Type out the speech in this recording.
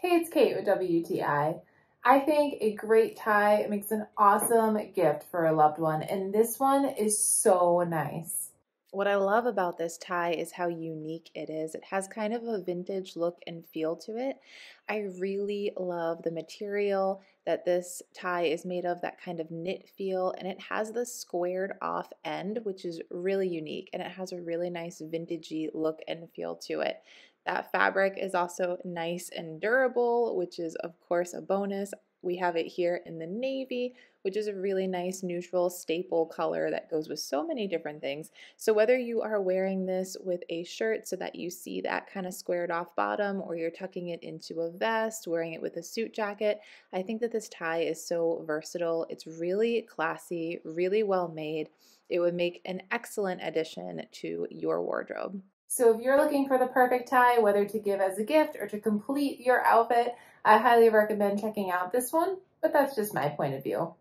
Hey, it's Kate with WTI. I think a great tie makes an awesome gift for a loved one, and this one is so nice. What I love about this tie is how unique it is. It has kind of a vintage look and feel to it. I really love the material that this tie is made of, that kind of knit feel, and it has this squared off end, which is really unique, and it has a really nice vintagey look and feel to it. That fabric is also nice and durable, which is of course a bonus. We have it here in the navy, which is a really nice neutral staple color that goes with so many different things. So whether you are wearing this with a shirt so that you see that kind of squared off bottom, or you're tucking it into a vest, wearing it with a suit jacket, I think that this tie is so versatile. It's really classy, really well made. It would make an excellent addition to your wardrobe. So if you're looking for the perfect tie, whether to give as a gift or to complete your outfit, I highly recommend checking out this one, but that's just my point of view.